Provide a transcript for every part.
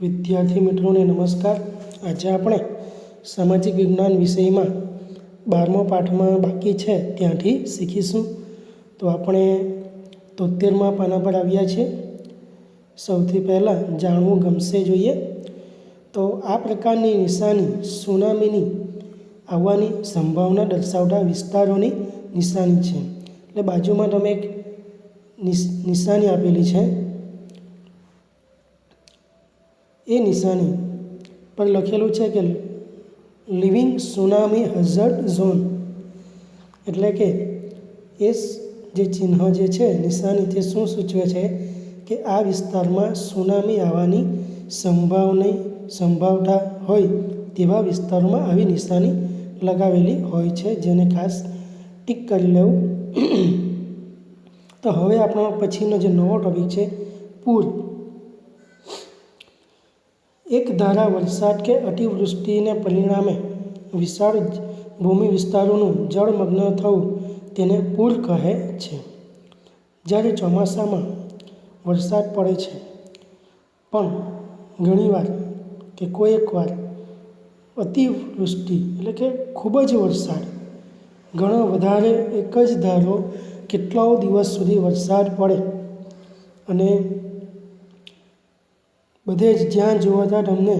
વિદ્યાર્થી મિત્રોને નમસ્કાર. આજે આપણે સામાજિક વિજ્ઞાન વિષયમાં 12મા પાઠમાં બાકી છે ત્યાંથી શીખીશું. તો આપણે 73મા પાના પર આવ્યા છીએ. સૌથી પહેલાં જાણવું ગમશે જોઈએ. તો આ પ્રકારની નિશાની સુનામીની આવવાની સંભાવના દર્શાવતા વિસ્તારોની નિશાની છે. એટલે બાજુમાં તમે એક નિશાની આપેલી છે. એ નિશાની પર લખેલું છે કે લિવિંગ સુનામી હઝાર્ડ ઝોન, એટલે કે એ જે ચિહ્ન જે છે નિશાની તે શું સૂચવે છે કે આ વિસ્તારમાં સુનામી આવવાની સંભાવના હોય તેવા વિસ્તારોમાં આવી નિશાની લગાવેલી હોય છે, જેને ખાસ ટીક કરી લેવું. તો હવે આપણો પછીનો જે નવો ટોપિક છે પૂર. એક ધારા વરસાદ કે અતિવૃષ્ટિને પરિણામે વિશાળ ભૂમિ વિસ્તારોનું જળમગ્ન થવું તેને પૂર કહે છે. જ્યારે ચોમાસામાં વરસાદ પડે છે પણ ઘણીવાર કે કોઈકવાર અતિવૃષ્ટિ એટલે કે ખૂબ જ વરસાદ, ઘણો વધારે એક જ ધારો કેટલાઓ દિવસ સુધી વરસાદ પડે અને બધે જ જ્યાં જોવા ત્યાં તમને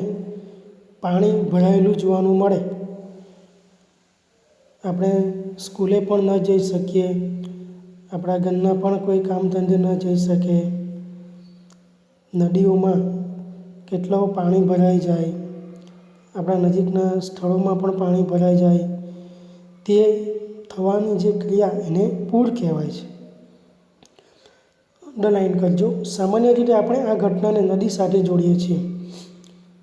પાણી ભરાયેલું જોવાનું મળે. આપણે સ્કૂલે પણ ન જઈ શકીએ, આપણા ઘરના પણ કોઈ કામ ધંધે ન જઈ શકે, નદીઓમાં કેટલાઓ પાણી ભરાઈ જાય, આપણા નજીકના સ્થળોમાં પણ પાણી ભરાઈ જાય. તે થવાની જે ક્રિયા એને પૂર કહેવાય છે. અંડરલાઈન કરજો. સામાન્ય રીતે આપણે આ ઘટનાને નદી સાથે જોડીએ છીએ.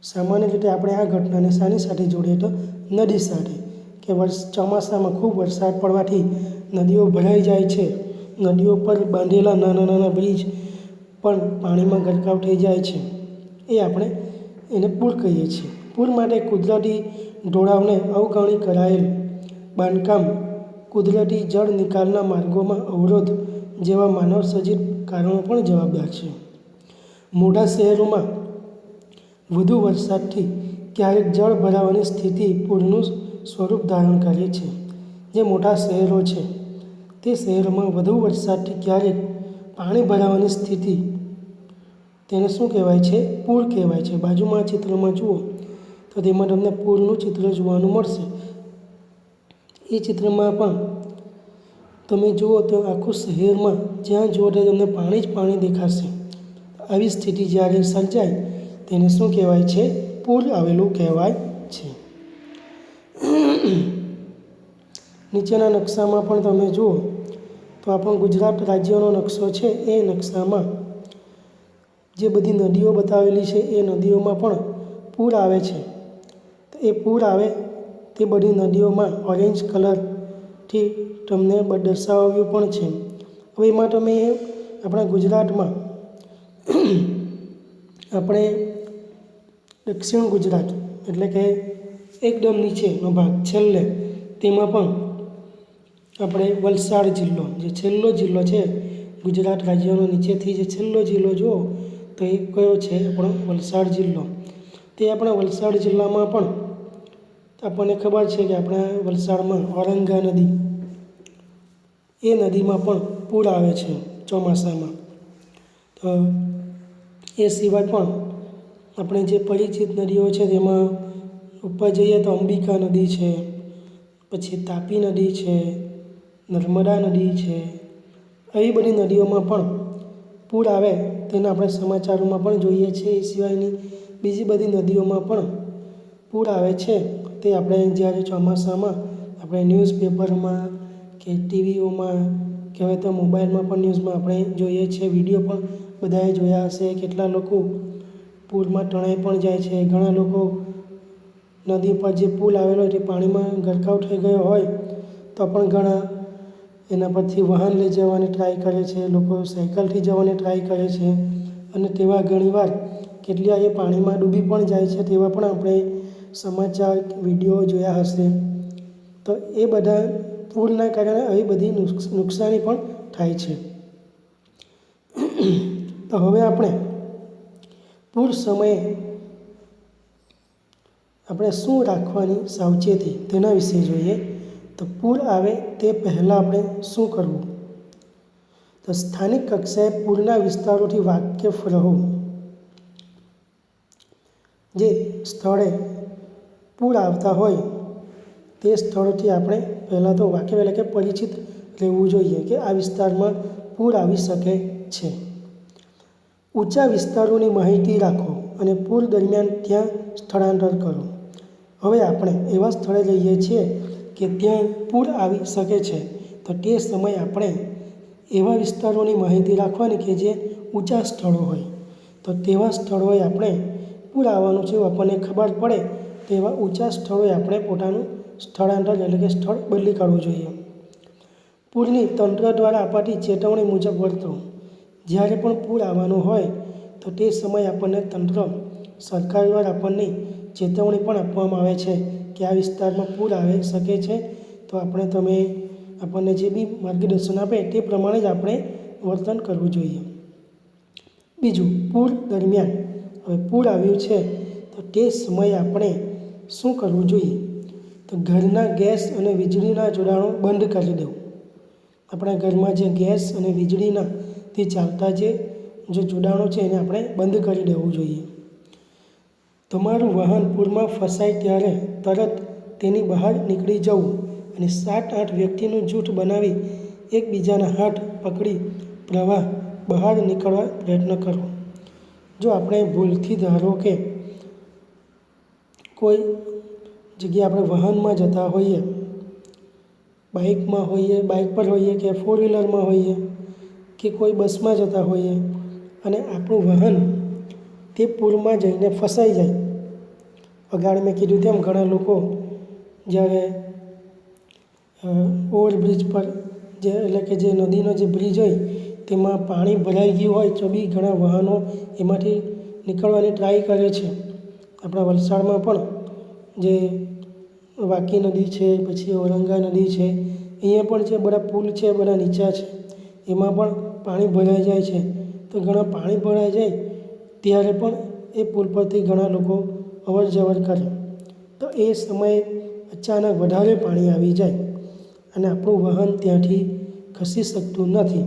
સામાન્ય રીતે આપણે આ ઘટનાને શાની સાથે જોડીએ તો નદી સાથે, કે ચોમાસામાં ખૂબ વરસાદ પડવાથી નદીઓ ભરાઈ જાય છે. નદીઓ પર બાંધેલા નાના નાના બ્રિજ પણ પાણીમાં ગરકાવ થઈ જાય છે. એ આપણે એને પૂર કહીએ છીએ. પૂર માટે કુદરતી ઢોળાવને અવગણી કરાયેલ બાંધકામ, કુદરતી જળ નિકાલના માર્ગોમાં અવરોધ જેવા માનવસર્જિત કારણો પણ જવાબદાર છે. મોટા શહેરોમાં વધુ વરસાદથી ક્યારેક જળ ભરાવાની સ્થિતિ પૂરનું સ્વરૂપ ધારણ કરે છે. જે મોટા શહેરો છે તે શહેરોમાં વધુ વરસાદથી ક્યારેક પાણી ભરાવાની સ્થિતિ, તેને શું કહેવાય છે? પૂર કહેવાય છે. બાજુમાં ચિત્રમાં જુઓ તો તેમાં તમને પૂરનું ચિત્ર જોવાનું મળશે. એ ચિત્રમાં પણ તમે જુઓ તો આખું શહેરમાં જ્યાં જુઓ ત્યાં તમને પાણી જ પાણી દેખાશે. આવી સ્થિતિ જ્યારે સર્જાય તેને શું કહેવાય છે? પૂર આવેલું કહેવાય છે. નીચેના નકશામાં પણ તમે જુઓ તો આપણો ગુજરાત રાજ્યનો નકશો છે. એ નકશામાં જે બધી નદીઓ બતાવેલી છે એ નદીઓમાં પણ પૂર આવે છે. તો એ પૂર આવે તે બધી નદીઓમાં ઓરેન્જ કલરથી તમને દર્શાવ્યું પણ છે. હવે એમાં તમે આપણા ગુજરાતમાં આપણે દક્ષિણ ગુજરાત એટલે કે એકદમ નીચેનો ભાગ છેલ્લે, તેમાં પણ આપણે વલસાડ જિલ્લો, જે છેલ્લો જિલ્લો છે ગુજરાત રાજ્યનો નીચેથી જે છેલ્લો જિલ્લો જુઓ તો એ કયો છે? આપણો વલસાડ જિલ્લો. તે આપણા વલસાડ જિલ્લામાં પણ આપણને ખબર છે કે આપણા વલસાડમાં ઔરંગા નદી, એ નદીમાં પણ પૂર આવે છે ચોમાસામાં. તો એ સિવાય પણ આપણે જે પરિચિત નદીઓ છે તેમાં ઉપર જઈએ તો અંબિકા નદી છે, પછી તાપી નદી છે, નર્મદા નદી છે. આવી બધી નદીઓમાં પણ પૂર આવે તેના આપણે સમાચારોમાં પણ જોઈએ છીએ. એ સિવાયની બીજી બધી નદીઓમાં પણ પૂર આવે છે. તે આપણે જ્યારે ચોમાસામાં આપણે ન્યૂઝપેપરમાં કે ટીવીઓમાં કે હવે તો મોબાઈલમાં પણ ન્યૂઝમાં આપણે જોઈએ છીએ. વિડીયો પણ બધાએ જોયા હશે. કેટલા લોકો પૂરમાં તણાઈ પણ જાય છે. ઘણા લોકો નદી પર જે પુલ આવેલો હોય તે પાણીમાં ગરકાવ થઈ ગયો હોય તો પણ ઘણા એના પરથી વાહન લઈ જવાની ટ્રાય કરે છે. લોકો સાયકલથી જવાની ટ્રાય કરે છે અને તેવા ઘણીવાર કેટલા એ પાણીમાં ડૂબી પણ જાય છે. તેવા પણ આપણે સમાચાર વિડીયો જોયા હશે. તો એ બધા પૂરના કારણે આવી બધી નુકસાની પણ થાય છે. તો હવે આપણે પૂર સમયે આપણે શું રાખવાની સાવચેતી તેના વિશે જોઈએ. તો પૂર આવે તે પહેલાં આપણે શું કરવું? તો સ્થાનિક કક્ષાએ પૂરના વિસ્તારોથી વાકેફ રહો. જે સ્થળે પૂર આવતા હોય તે સ્થળોથી આપણે પહેલાં તો વાકેફ એટલે કે પરિચિત રહેવું જોઈએ કે આ વિસ્તારમાં પૂર આવી શકે છે. ઊંચા વિસ્તારોની માહિતી રાખો અને પૂર દરમિયાન ત્યાં સ્થળાંતર કરો. હવે આપણે એવા સ્થળે જઈએ છીએ કે ત્યાં પૂર આવી શકે છે, તો તે સમયે આપણે એવા વિસ્તારોની માહિતી રાખવાની કે જે ઊંચા સ્થળો હોય. તો તેવા સ્થળોએ આપણે પૂર આવવાનું છે આપણને ખબર પડે તેવા ઊંચા સ્થળોએ આપણે પોતાનું સ્થળાંતર એટલે કે સ્થળ બદલી કાઢવું જોઈએ. પૂરની તંત્ર દ્વારા અપાતી ચેતવણી મુજબ વર્તો. જ્યારે પણ પૂર આવવાનું હોય તો તે સમયે આપણને સરકાર દ્વારા આપણને ચેતવણી પણ આપવામાં આવે છે કે આ વિસ્તારમાં પૂર આવી શકે છે, તો આપણને જે બી માર્ગદર્શન આપે તે પ્રમાણે જ આપણે વર્તન કરવું જોઈએ. બીજું, પૂર દરમિયાન હવે પૂર આવ્યું છે તો તે સમયે આપણે શું કરવું જોઈએ? તો ઘરના ગેસ અને વીજળીના જોડાણો બંધ કરી દેવું. આપણા ઘરમાં જે ગેસ અને વીજળીનાથી ચાલતા જે જોડાણો છે એને આપણે બંધ કરી દેવું જોઈએ. તમારું વાહન પૂરમાં ફસાય ત્યારે તરત તેની બહાર નીકળી જવું અને 7-8 વ્યક્તિનું જૂથ બનાવી એકબીજાના હાથ પકડી પ્રવાહ બહાર નીકળવા પ્રયત્ન કરો. જો આપણે ભૂલથી ધારો કે કોઈ જગ્યાએ આપણે વાહનમાં જતા હોઈએ, બાઇક પર હોઈએ કે 4-વ્હીલરમાં હોઈએ કે કોઈ બસમાં જતા હોઈએ અને આપણું વાહન તે પૂરમાં જઈને ફસાઈ જાય. અગાળ મેં કીધું તેમ ઘણા લોકો જ્યારે ઓવરબ્રિજ પર એટલે કે જે નદીનો જે બ્રિજ હોય તેમાં પાણી ભરાઈ ગયું હોય તો બી ઘણા વાહનો એમાંથી નીકળવાની ટ્રાય કરે છે. આપણા વલસાડમાં પણ જે વાકી નદી છે, પછી ઔરંગા નદી છે, અહીંયા પણ જે બધા પુલ છે બધા નીચા છે, એમાં પણ પાણી ભરાઈ જાય છે. તો ઘણા પાણી ભરાઈ જાય ત્યારે પણ એ પુલ પરથી ઘણા લોકો અવર જવર કરે. તો એ સમયે અચાનક વધારે પાણી આવી જાય અને આપણું વાહન ત્યાંથી ખસી શકતું નથી.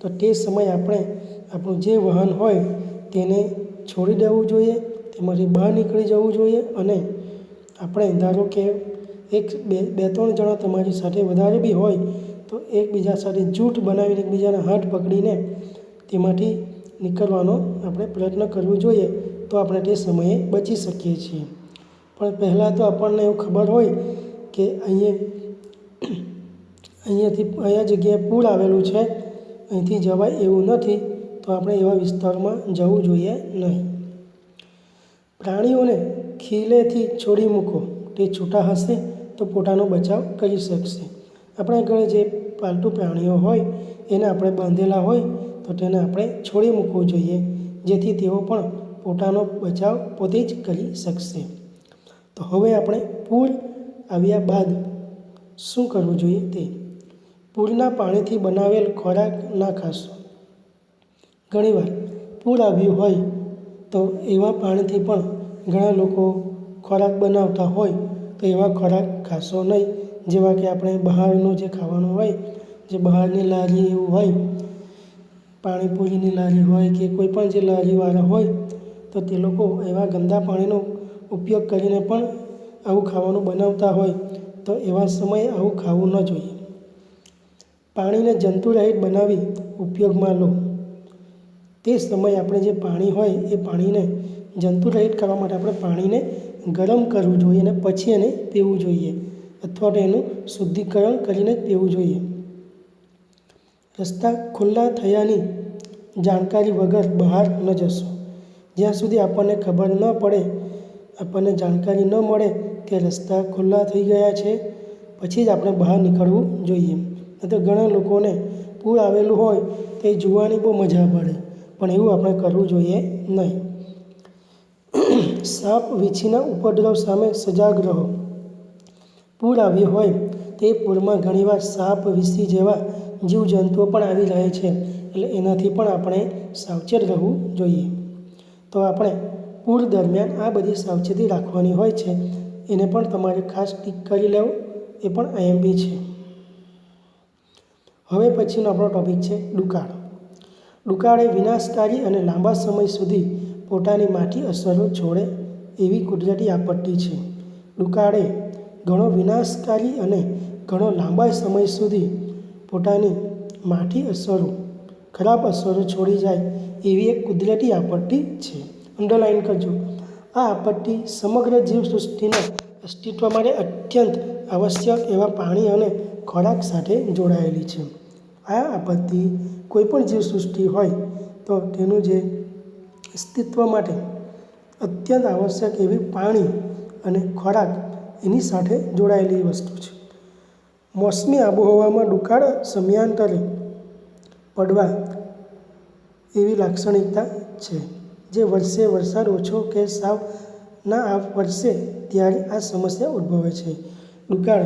તો તે સમયે આપણે આપણું જે વાહન હોય તેને છોડી દેવું જોઈએ, તેમાંથી બહાર નીકળી જવું જોઈએ અને આપણે ધારો કે 2-3 જણા તમારી સાથે વધારે બી હોય તો એકબીજા સાથે જૂથ બનાવીને એકબીજાના હાથ પકડીને તેમાંથી નીકળવાનો આપણે પ્રયત્ન કરવો જોઈએ, તો આપણે તે સમયે બચી શકીએ છીએ. પણ પહેલાં તો આપણને એવું ખબર હોય કે અહીંયા જગ્યાએ પૂર આવેલું છે, અહીંથી જવાય એવું નથી, તો આપણે એવા વિસ્તારમાં જવું જોઈએ નહીં. પ્રાણીઓને ખીલેથી છોડી મૂકો. તે છૂટા હશે તો પોતાનો બચાવ કરી શકશે. આપણા ઘરે જે પાલતુ પ્રાણીઓ હોય એને આપણે બાંધેલા હોય તો તેને આપણે છોડી મૂકવું જોઈએ, જેથી તેઓ પણ પોતાનો બચાવ પોતે જ કરી શકશે. તો હવે આપણે પૂર આવ્યા બાદ શું કરવું જોઈએ તે. પૂરના પાણીથી બનાવેલ ખોરાક ના ખાશો. ઘણીવાર પૂર આવ્યું હોય તો એવા પાણીથી પણ ઘણા લોકો ખોરાક બનાવતા હોય તો એવા ખોરાક ખાશો નહીં. જેવા કે આપણે બહારનું જે ખાવાનું હોય, જે બહારની લારી એવું હોય, પાણીપુરીની લારી હોય કે કોઈ પણ જે લારીવાળા હોય તો તે લોકો એવા ગંદા પાણીનો ઉપયોગ કરીને પણ આવું ખાવાનું બનાવતા હોય, તો એવા સમયે આવું ખાવું ન જોઈએ. પાણીને જંતુરહિત બનાવી ઉપયોગમાં લો. તે સમયે આપણે જે પાણી હોય એ પાણીને જંતુરહિત કરવા માટે આપણે પાણીને ગરમ કરવું જોઈએ અને પછી એને પીવું જોઈએ, અથવા તો એનું શુદ્ધિકરણ કરીને જ પીવું જોઈએ. રસ્તા ખુલ્લા થયાની જાણકારી વગર બહાર ન જશો. જ્યાં સુધી આપણને ખબર ન પડે, આપણને જાણકારી ન મળે કે રસ્તા ખુલ્લા થઈ ગયા છે, પછી જ આપણે બહાર નીકળવું જોઈએ. તો ઘણા લોકોને પૂર આવેલું હોય તો એ જોવાની બહુ મજા પડે, પણ એવું આપણે કરવું જોઈએ નહીં. સાપ વીંછીના ઉપદ્રવ સામે સજાગ રહો. પૂર આવ્યું હોય તે પૂરમાં ઘણીવાર સાપ વીંછી જેવા જીવજંતુઓ પણ આવી રહે છે, એટલે એનાથી પણ આપણે સાવચેત રહેવું જોઈએ. તો આપણે પૂર દરમિયાન આ બધી સાવચેતી રાખવાની હોય છે. એને પણ તમારે ખાસ ટીક કરી લેવું, એ પણ IMP છે. હવે પછીનો આપણો ટૉપિક છે દુકાળ. દુકાળ એ વિનાશકારી અને લાંબા સમય સુધી પોતાની માઠી અસરો છોડે એવી કુદરતી આપત્તિ છે. દુકાળ એ ઘણો વિનાશકારી અને ઘણો લાંબા સમય સુધી પોતાની માઠી અસરો, ખરાબ અસરો છોડી જાય એવી એક કુદરતી આપત્તિ છે. અંડરલાઇન કરજો. આ આપત્તિ સમગ્ર જીવસૃષ્ટિના અસ્તિત્વ માટે અત્યંત આવશ્યક એવા પાણી અને ખોરાક સાથે જોડાયેલી છે. આ આપત્તિ કોઈપણ જીવસૃષ્ટિ હોય તો તેનું જે અસ્તિત્વ માટે અત્યંત આવશ્યક એવી પાણી અને ખોરાક એની સાથે જોડાયેલી વસ્તુ છે. મોસમી આબોહવામાં દુકાળ સમયાંતરે પડવા એવી લાક્ષણિકતા છે. જે વર્ષે વરસાદ ઓછો કે સાવ ના વરસે ત્યારે આ સમસ્યા ઉદ્ભવે છે. દુકાળ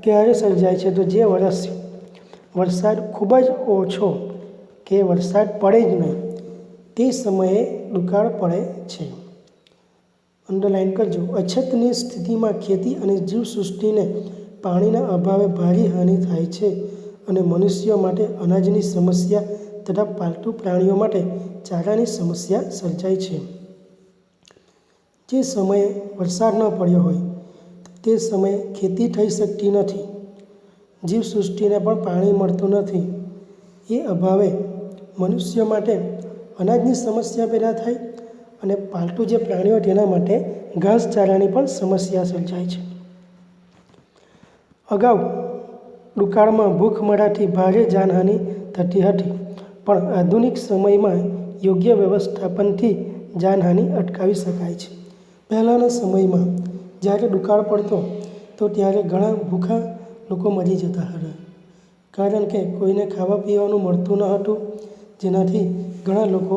ક્યારે સર્જાય છે? તો જે વર્ષે વરસાદ ખૂબ જ ઓછો કે વરસાદ પડે જ નહીં તે સમયે દુકાળ પડે છે. અંડરલાઇન કરજો. અછતની સ્થિતિમાં ખેતી અને જીવસૃષ્ટિને પાણીના અભાવે ભારે હાનિ થાય છે અને મનુષ્યો માટે અનાજની સમસ્યા તથા પાલતુ પ્રાણીઓ માટે ચારાની સમસ્યા સર્જાય છે. જે સમયે વરસાદ ન પડ્યો હોય તે સમયે ખેતી થઈ શકતી નથી, જીવસૃષ્ટિને પણ પાણી મળતું નથી. એ અભાવે મનુષ્યો માટે અનાજની સમસ્યા પેદા થાય અને પાલતુ જે પ્રાણીઓ તેના માટે ઘાસચારાની પણ સમસ્યા સર્જાય છે. અગાઉ દુકાળમાં ભૂખમરાથી ભારે જાનહાનિ થતી હતી, પણ આધુનિક સમયમાં યોગ્ય વ્યવસ્થાપનથી જાનહાનિ અટકાવી શકાય છે. પહેલાંના સમયમાં જ્યારે દુકાળ પડતો તો ત્યારે ઘણા ભૂખા લોકો મરી જતા હતા, કારણ કે કોઈને ખાવા પીવાનું મળતું ન હતું, જેનાથી ઘણા લોકો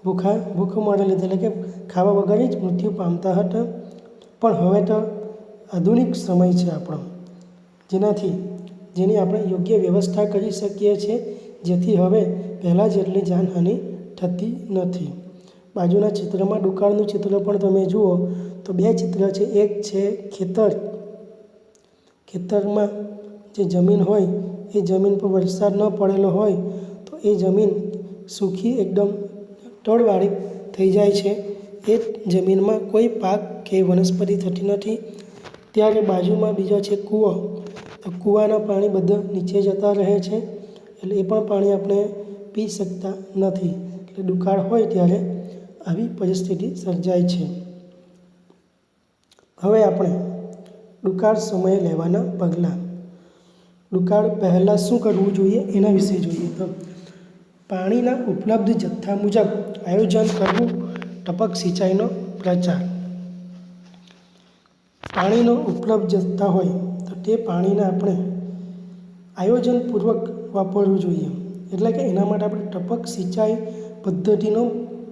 ભૂખમરા લીધે એટલે કે ખાવા વગર જ મૃત્યુ પામતા હતા. પણ હવે તો આધુનિક સમય છે આપણો, જેની આપણે યોગ્ય વ્યવસ્થા કરી શકીએ છીએ, જેથી હવે પહેલાં જેટલી જાનહાનિ થતી નથી. બાજુના ચિત્રમાં દુકાળનું ચિત્ર પણ તમે જુઓ તો બે ચિત્ર છે. એક છે ખેતરમાં જે જમીન હોય એ જમીન પર વરસાદ ન પડેલો હોય તો એ જમીન સૂકી એકદમ તળવાળી થઈ જાય છે. એ જમીનમાં કોઈ પાક કે વનસ્પતિ થતી નથી. ત્યારે બાજુમાં બીજો છે કૂવો. તો કૂવાના પાણી બધા નીચે જતા રહે છે, એટલે એ પણ પાણી આપણે પી શકતા નથી. એટલે દુકાળ હોય ત્યારે આવી પરિસ્થિતિ સર્જાય છે. હવે આપણે દુકાળ સમયે લેવાના પગલાં. દુકાળ પહેલાં શું કરવું જોઈએ એના વિશે જોઈએ તો પાણીના ઉપલબ્ધ જથ્થા મુજબ આયોજન કરવું. ટપક સિંચાઈનો પ્રચાર. પાણીનો ઉપલબ્ધ જથ્થા હોય તો તે પાણીને આપણે આયોજનપૂર્વક વાપરવું જોઈએ. એટલે કે એના માટે આપણે ટપક સિંચાઈ પદ્ધતિનો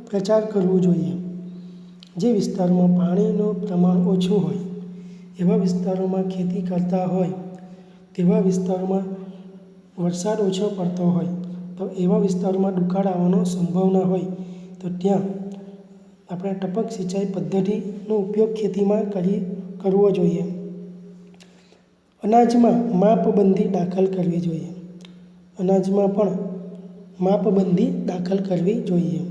પ્રચાર કરવો જોઈએ. જે વિસ્તારમાં પાણીનું પ્રમાણ ઓછું હોય એવા વિસ્તારોમાં ખેતી કરતા હોય, તેવા વિસ્તારોમાં વરસાદ ઓછો પડતો હોય તો એવા વિસ્તારોમાં દુકાળ આવવાનો સંભાવના હોય તો ત્યાં આપણે ટપક સિંચાઈ પદ્ધતિનો ઉપયોગ ખેતીમાં કરવો જોઈએ. અનાજમાં માપબંધી દાખલ કરવી જોઈએ. અનાજમાં પણ માપબંધી દાખલ કરવી જોઈએ.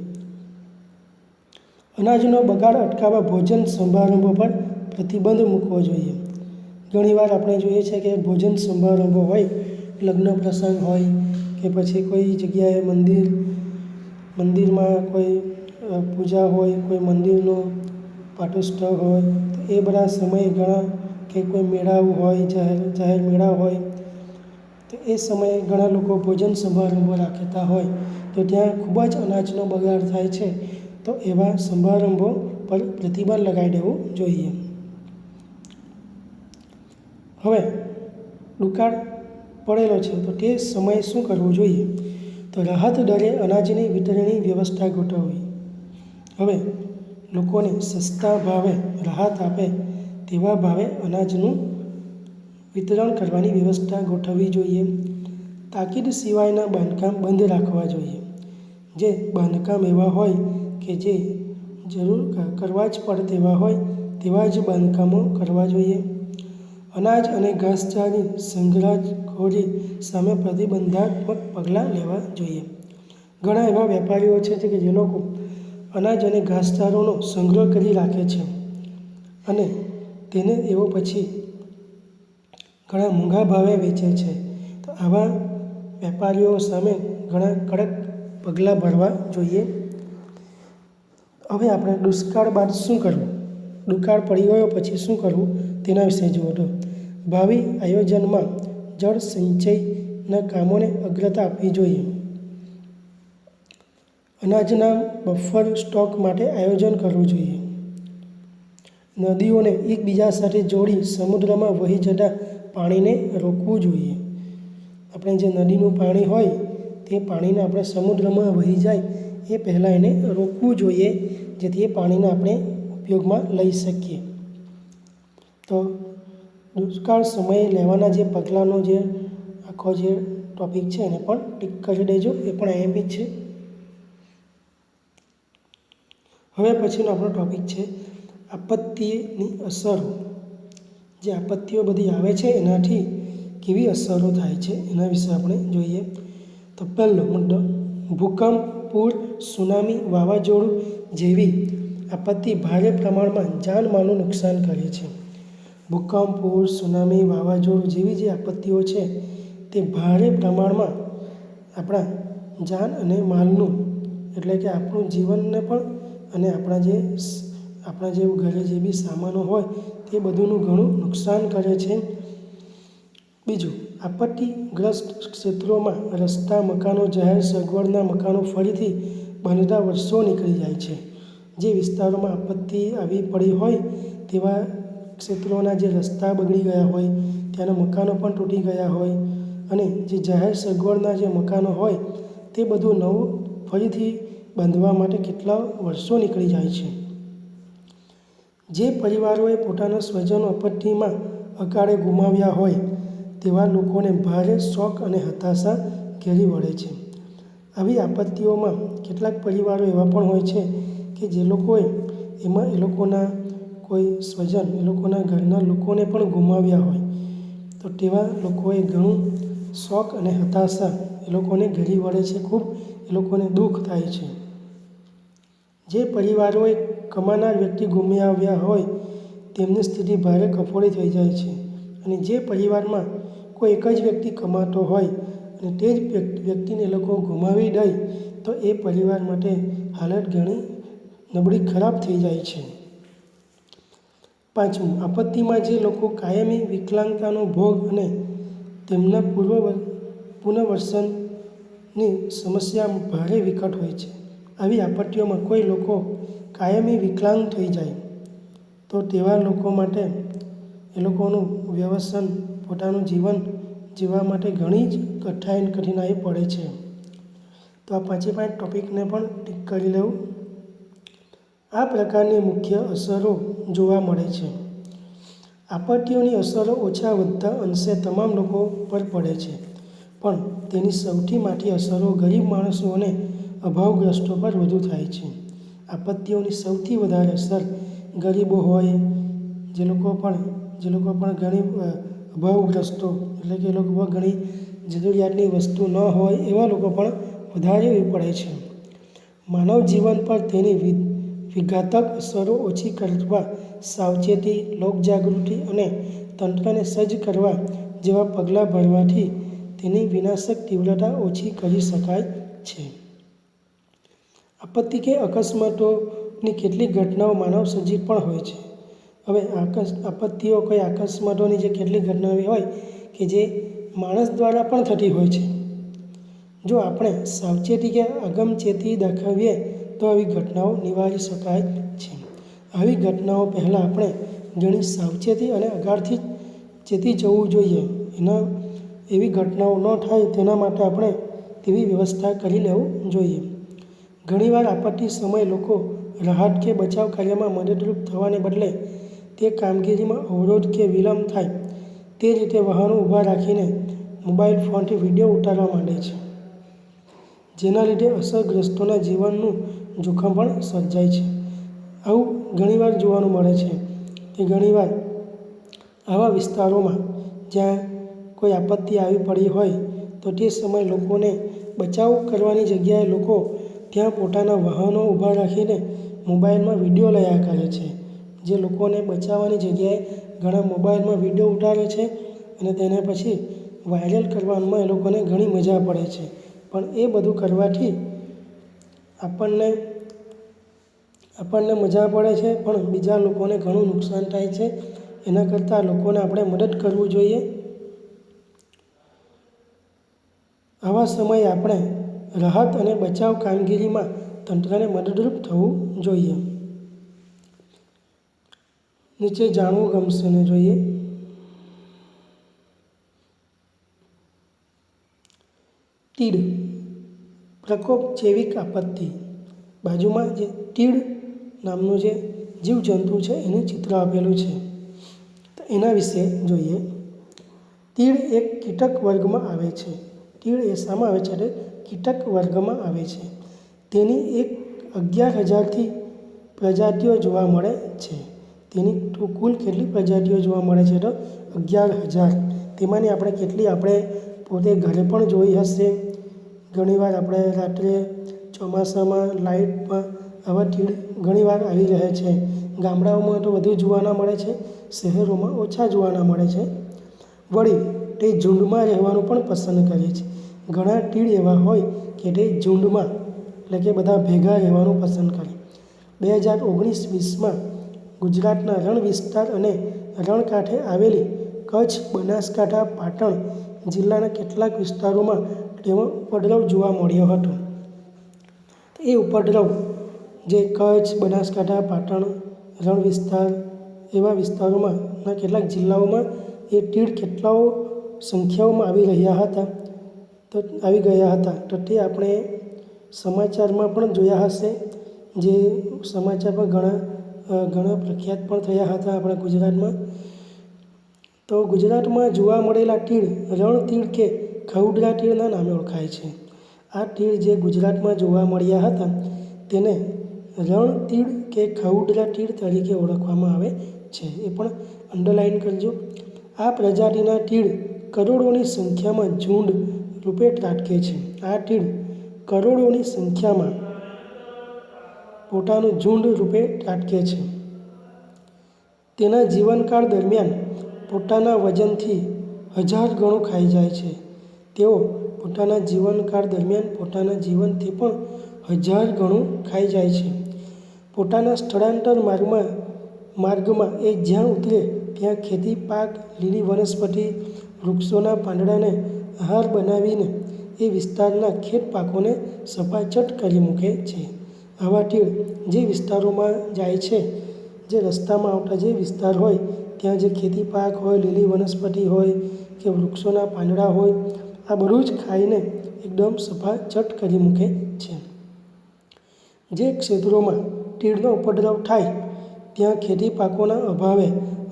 અનાજનો બગાડ અટકાવવા ભોજન સમારંભો પર પ્રતિબંધ મૂકવો જોઈએ. ઘણીવાર આપણે જોઈએ છે કે ભોજન સમારંભો હોય, લગ્ન પ્રસંગ હોય કે પછી કોઈ જગ્યાએ મંદિરમાં કોઈ પૂજા હોય, કોઈ મંદિરનો પાટોત્સવ હોય, તો એ બધા સમયે ઘણા કે કોઈ મેળાઓ હોય, જાહેર મેળા હોય તો એ સમયે ઘણા લોકો ભોજન સમારંભો રાખતા હોય તો ત્યાં ખૂબ જ અનાજનો બગાડ થાય છે. તો એવા સમારંભો પર પ્રતિબંધ લગાવી દેવું જોઈએ. હવે દુકાળ પડેલો છે તો તે સમયે શું કરવું જોઈએ તો રાહત દરે અનાજની વિતરણની વ્યવસ્થા ગોઠવવી. હવે લોકોને સસ્તા ભાવે રાહત આપે તેવા ભાવે અનાજનું વિતરણ કરવાની વ્યવસ્થા ગોઠવવી જોઈએ. તાકીદ સિવાયના બાંધકામ બંધ રાખવા જોઈએ. જે બાંધકામ એવા હોય કે જે જરૂર કરવા જ પડે તેવા જ બાંધકામો કરવા જોઈએ. અનાજ અને ઘાસચારાની સંગ્રહખોરી સામે પ્રતિબંધાત્મક પગલાં લેવા જોઈએ. ઘણા એવા વેપારીઓ છે કે જે લોકો અનાજ અને ઘાસચારાનો સંગ્રહ કરી રાખે છે અને તેને એવો પછી ઘણા મોંઘા ભાવે વેચે છે. તો આવા વેપારીઓ સામે ઘણા કડક પગલાં ભરવા જોઈએ. હવે આપણે દુષ્કાળ બાદ શું કરવું, દુકાળ પડી ગયો પછી શું કરવું તેના વિશે જુઓ. તો ભાવિ આયોજનમાં જળ સંચયના કામોને અગ્રતા આપવી જોઈએ. અનાજના બફર સ્ટોક માટે આયોજન કરવું જોઈએ. નદીઓને એકબીજા સાથે જોડી સમુદ્રમાં વહી જતા પાણીને રોકવું જોઈએ. આપણે જે નદીનું પાણી હોય તે પાણીને આપણે સમુદ્રમાં વહી જાય એ પહેલાં એને રોકવું જોઈએ, જેથી એ પાણીને આપણે ઉપયોગમાં લઈ શકીએ. તો દુષ્કાળ સમયે લેવાના જે પગલાંનો જે આખો જે ટૉપિક છે એને પણ ટીક કરી દેજો, એ પણ IMP છે. હવે પછીનો આપણો ટૉપિક છે આપત્તિની અસરો. જે આપત્તિઓ બધી આવે છે એનાથી કેવી અસરો થાય છે એના વિશે આપણે જોઈએ. તો પહેલો મુદ્દો, ભૂકંપ, પૂર, સુનામી, વાવાઝોડું જેવી આપત્તિ ભારે પ્રમાણમાં જાનમાલનું નુકસાન કરે છે. ભૂકંપ, પૂર, સુનામી, વાવાઝોડું જેવી જે આપત્તિઓ છે તે ભારે પ્રમાણમાં આપણા જાન અને માલનું, એટલે કે આપણું જીવનને પણ અને આપણા જે ઘરે જે બી સામાનો હોય તે બધુંનું ઘણું નુકસાન કરે છે. બીજું, આપત્તિગ્રસ્ત ક્ષેત્રોમાં રસ્તા, મકાનો, જાહેર સગવડના મકાનો ફરીથી બનતા વર્ષો નીકળી જાય છે. જે વિસ્તારોમાં આપત્તિ આવી પડી હોય તેવા ક્ષેત્રોના જે રસ્તા બગડી ગયા હોય, ત્યાંના મકાનો પણ તૂટી ગયા હોય અને જે જાહેર સગવડના જે મકાનો હોય તે બધું નવું ફરીથી બાંધવા માટે કેટલા વર્ષો નીકળી જાય છે. જે પરિવારોએ પોતાના સ્વજનો આપત્તિમાં અકાળે ગુમાવ્યા હોય તેવા લોકોને ભારે શોક અને હતાશા ઘેરી વળે છે. આવી આપત્તિઓમાં કેટલાક પરિવારો એવા પણ હોય છે કે જે લોકોએ એ લોકોના કોઈ સ્વજન, એ લોકોના ઘરના લોકોને પણ ગુમાવ્યા હોય, તો તેવા લોકોએ ઘણું શોક અને હતાશા એ લોકોને ઘેરી વળે છે. ખૂબ એ લોકોને દુઃખ થાય છે. જે પરિવારોએ કમાનાર વ્યક્તિ ગુમાવ્યા હોય તેમની સ્થિતિ ભારે કફોડી થઈ જાય છે. અને જે પરિવારમાં કોઈ એક જ વ્યક્તિ કમાતો હોય અને તે જ વ્યક્તિને એ લોકો ગુમાવી દે તો એ પરિવાર માટે હાલત ઘણી નબળી, ખરાબ થઈ જાય છે. પાંચમું, આપત્તિમાં જે લોકો કાયમી વિકલાંગતાનો ભોગ અને તેમના પુનર્વસનની સમસ્યા ભારે વિકટ હોય છે. આવી આપત્તિઓમાં કોઈ લોકો કાયમી વિકલાંગ થઈ જાય તો તેવા લોકો માટે એ લોકોનું વ્યવસન, પોતાનું જીવન જીવવા માટે ઘણી જ કઠિનાઈ પડે છે. તો આ 5 ટૉપિકને પણ ટીક કરી લેવું. આ પ્રકારની મુખ્ય અસરો જોવા મળે છે. આપત્તિઓની અસરો ઓછા વત્તા અંશે તમામ લોકો પર પડે છે, પણ તેની સૌથી મોટી અસરો ગરીબ માણસો અને અભાવગ્રસ્તો પર વધુ થાય છે. આપત્તિઓની સૌથી વધારે અસર ગરીબો હોય, જે લોકો પણ ઘણી અભાવગ્રસ્તો, એટલે કે એ લોકો ઘણી જરૂરિયાતની વસ્તુ ન હોય એવા લોકો પણ વધારે પડે છે. માનવ જીવન પર તેની વિઘાતક અસરો ઓછી કરવા સાવચેતી, લોકજાગૃતિ અને તંત્રને સજ્જ કરવા જેવા પગલાં ભરવાથી તેની વિનાશક તીવ્રતા ઓછી કરી શકાય છે. આપત્તિ કે અકસ્માતોની કેટલીક ઘટનાઓ માનવસર્જિત પણ હોય છે. હવે આપત્તિઓ કોઈ અકસ્માતોની જે કેટલીક ઘટનાઓ એવી હોય કે જે માણસ દ્વારા પણ થતી હોય છે. જો આપણે સાવચેતી કે અગમચેતી દાખવીએ તો આવી ઘટનાઓ નિવારી શકાય છે. આવી ઘટનાઓ પહેલાં આપણે ઘણી સાવચેતી અને આગળથી ચેતી જવું જોઈએ. એવી ઘટનાઓ ન થાય તેના માટે આપણે તેવી વ્યવસ્થા કરી લેવું જોઈએ. ઘણીવાર આપત્તિ સમયે લોકો રાહત કે બચાવ કાર્યમાં મદદરૂપ થવાને બદલે તે કામગીરીમાં અવરોધ કે વિલંબ થાય તે રીતે વાહનો ઊભા રાખીને મોબાઈલ ફોનથી વિડીયો ઉતારવા માંડે છે, જેના લીધે અસરગ્રસ્તોના જીવનનું જોખમ પણ સર્જાય છે. આવું ઘણીવાર જોવાનું મળે છે કે ઘણીવાર આવા વિસ્તારોમાં જ્યાં કોઈ આપત્તિ આવી પડી હોય તો તે સમયે લોકોને બચાવ કરવાની જગ્યાએ લોકો ત્યાં પોતાના વાહનો ઊભા રાખીને મોબાઈલમાં વિડીયો લયા કરે છે, જે લોકોને બચાવવાની જગ્યાએ ઘણા મોબાઈલમાં વિડીયો ઉતારે છે અને તેને પછી વાયરલ કરવામાં એ લોકોને ઘણી મજા પડે છે. પણ એ બધું કરવાથી આપણને મજા પડે છે, પણ બીજા લોકોને ઘણું નુકસાન થાય છે. એના કરતાં લોકોને આપણે મદદ કરવું જોઈએ. આવા સમયે આપણે રાહત અને બચાવ કામગીરીમાં તંત્રને મદદરૂપ થવું જોઈએ. નીચે જાણવું ગમશે ને જોઈએ. તીડ પ્રકોપ જૈવિક આપત્તિ. બાજુમાં જે તીડ નામનું જે જીવજંતુ છે એનું ચિત્ર આપેલું છે, તો એના વિશે જોઈએ. તીડ એક કીટક વર્ગમાં આવે છે. તીડ એ શામાં આવે છે? કીટક વર્ગમાં આવે છે. તેની 11,000થી પ્રજાતિઓ જોવા મળે છે. તેની કુલ કેટલી પ્રજાતિઓ જોવા મળે છે? તો 11,000. તેમાંની આપણે કેટલી આપણે પોતે ઘરે પણ જોઈ હશે. ઘણીવાર આપણે રાત્રે ચોમાસામાં લાઇટમાં આવા તીડ ઘણીવાર આવી રહે છે. ગામડાઓમાં તો વધુ જોવાના મળે છે, શહેરોમાં ઓછા જોવાના મળે છે. વળી તે ઝુંડમાં રહેવાનું પણ પસંદ કરે છે. ઘણા તીડ એવા હોય કે તે ઝુંડમાં એટલે કે બધા ભેગા રહેવાનું પસંદ કરે. 2019-20માં ગુજરાતના રણ વિસ્તાર અને રણકાંઠે આવેલી કચ્છ, બનાસકાંઠા, પાટણ જિલ્લાના કેટલાક વિસ્તારોમાં તેનો ઉપદ્રવ જોવા મળ્યો હતો. એ ઉપદ્રવ જે કચ્છ, બનાસકાંઠા, પાટણ રણ વિસ્તાર એવા વિસ્તારોમાંના કેટલાક જિલ્લાઓમાં એ તીડ કેટલાઓ સંખ્યાઓમાં આવી ગયા હતા. તો તે આપણે સમાચારમાં પણ જોયા હશે. જે સમાચાર પર ઘણા પ્રખ્યાત પણ થયા હતા આપણા ગુજરાતમાં. તો ગુજરાતમાં જોવા મળેલા તીડ રણતીડ કે ખઉડરા તીડના નામે ઓળખાય છે. આ તીડ જે ગુજરાતમાં જોવા મળ્યા હતા તેને રણતીડ કે ખઉડરા તીડ તરીકે ઓળખવામાં આવે છે. એ પણ અંડરલાઇન કરજો. આ પ્રજાતિના તીડ કરોડોની સંખ્યામાં ઝુંડ રૂપે ત્રાટકે છે. આ તીડ કરોડોની સંખ્યામાં પોતાનું ઝુંડ રૂપે ત્રાટકે છે. તેના જીવનકાળ દરમિયાન પોતાના વજનથી 1000 ગણું ખાઈ જાય છે. તેઓ પોતાના જીવનકાળ દરમિયાન પોતાના જીવનથી પણ 1000 ગણું ખાઈ જાય છે. પોતાના સ્થળાંતર માર્ગમાં એ જ્યાં ઉતરે ત્યાં ખેતી પાક, લીલી વનસ્પતિ, વૃક્ષોના પાંદડાને આહાર બનાવીને એ વિસ્તારના ખેત પાકોને સફાચટ કરી મૂકે છે. આવા તીડ જે વિસ્તારોમાં જાય છે, જે રસ્તામાં આવતા જે વિસ્તાર હોય ત્યાં જે ખેતી પાક હોય, લીલી વનસ્પતિ હોય કે વૃક્ષોના પાંદડા હોય, આ બધું જ ખાઈને એકદમ સફાચટ કરી મૂકે છે. જે ક્ષેત્રોમાં તીડનો ઉપદ્રવ થાય ત્યાં ખેતી પાકોના અભાવે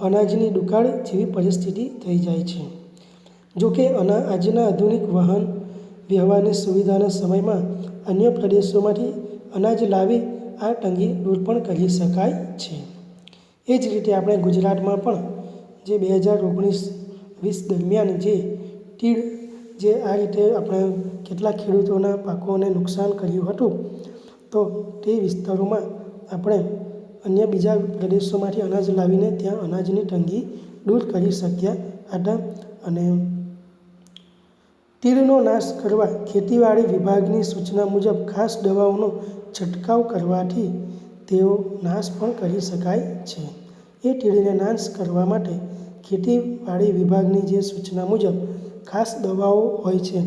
અનાજની દુકાળ જેવી પરિસ્થિતિ થઈ જાય છે. જોકે આજના આધુનિક વાહન વ્યવહારની સુવિધાના સમયમાં અન્ય પ્રદેશોમાંથી અનાજ લાવી આ તંગી દૂર પણ કરી શકાય છે. એ જ રીતે આપણે ગુજરાતમાં પણ જે 2019-20 દરમિયાન જે તીડ જે આ રીતે આપણે કેટલાક ખેડૂતોના પાકોને નુકસાન કર્યું હતું, તો તે વિસ્તારોમાં આપણે અન્ય બીજા પ્રદેશોમાંથી અનાજ લાવીને ત્યાં અનાજની તંગી દૂર કરી શક્યા હતા. અને તીડનો નાશ કરવા ખેતીવાડી વિભાગની સૂચના મુજબ ખાસ દવાઓનો છંટકાવ કરવાથી તેઓ નાશ પણ કરી શકાય છે. એ તીડને નાશ કરવા માટે ખેતીવાડી વિભાગની જે સૂચના મુજબ ખાસ દવાઓ હોય છે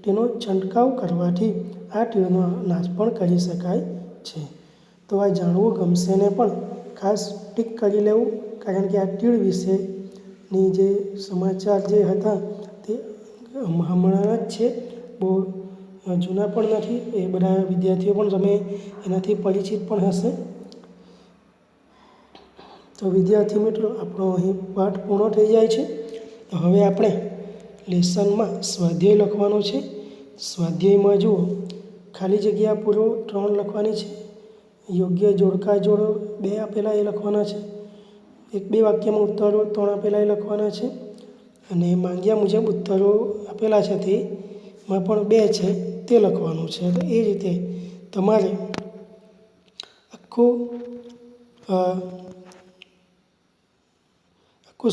તેનો છંટકાવ કરવાથી આ તીડનો નાશ પણ કરી શકાય છે. તો આ જાણવું ગમશે ને પણ ખાસ ટીક કરી લેવું, કારણ કે આ તીડ વિશેની જે સમાચાર જે હતા તે હમણાં જ છે, બહુ જૂના પણ નથી. એ બધા વિદ્યાર્થીઓ પણ તમે એનાથી પરિચિત પણ હશે. તો વિદ્યાર્થી મિત્રો, આપણો અહીં પાઠ પૂર્ણ થઈ જાય છે. તો હવે આપણે લેસનમાં સ્વાધ્યાય લખવાનો છે. સ્વાધ્યાયમાં જુઓ, ખાલી જગ્યા પૂરો 3 લખવાની છે. યોગ્ય જોડકા જોડો 2 આપેલા એ લખવાના છે. 1-2 વાક્યમાં ઉત્તરો 3 આપેલા એ લખવાના છે. અને માંગ્યા મુજબ ઉત્તરો આપેલા છે તેમાં પણ 2 છે તે લખવાનું છે. તો એ રીતે તમારે આખું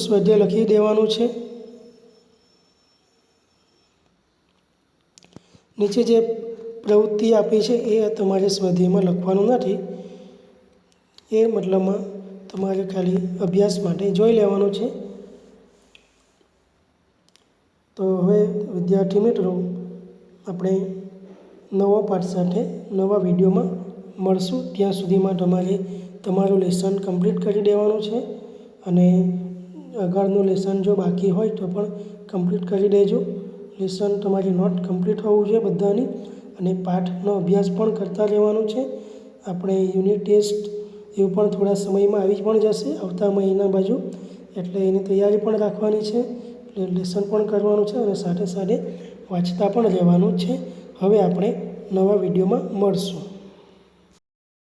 સ્વાધ્યાય લખી દેવાનું છે. નીચે જે પ્રવૃત્તિ આપી છે એ તમારે સ્વાધ્યાયમાં લખવાનું નથી. એ મતલબમાં તમારે ખાલી અભ્યાસ માટે જોઈ લેવાનું છે. તો હવે વિદ્યાર્થી મિત્રો આપણે નવા પાઠ સાથે નવા વિડીયોમાં મળશું. ત્યાં સુધીમાં તમારે તમારું લેસન કમ્પ્લીટ કરી દેવાનું છે. અને આગળનું લેસન જો બાકી હોય તો પણ કમ્પ્લીટ કરી દેજો. લેસન તમારી નોટ કમ્પ્લીટ હોવું જોઈએ બધાની. અને પાઠનો અભ્યાસ પણ કરતા રહેવાનું છે. આપણે યુનિટ ટેસ્ટ એવું પણ થોડા સમયમાં આવી પણ જશે આવતા મહિના બાજુ. એટલે એની તૈયારી પણ રાખવાની છે. એટલે લેસન પણ કરવાનું છે અને સાથે સાથે વાંચતા પણ રહેવાનું છે. હવે આપણે નવા વિડીયોમાં મળશું.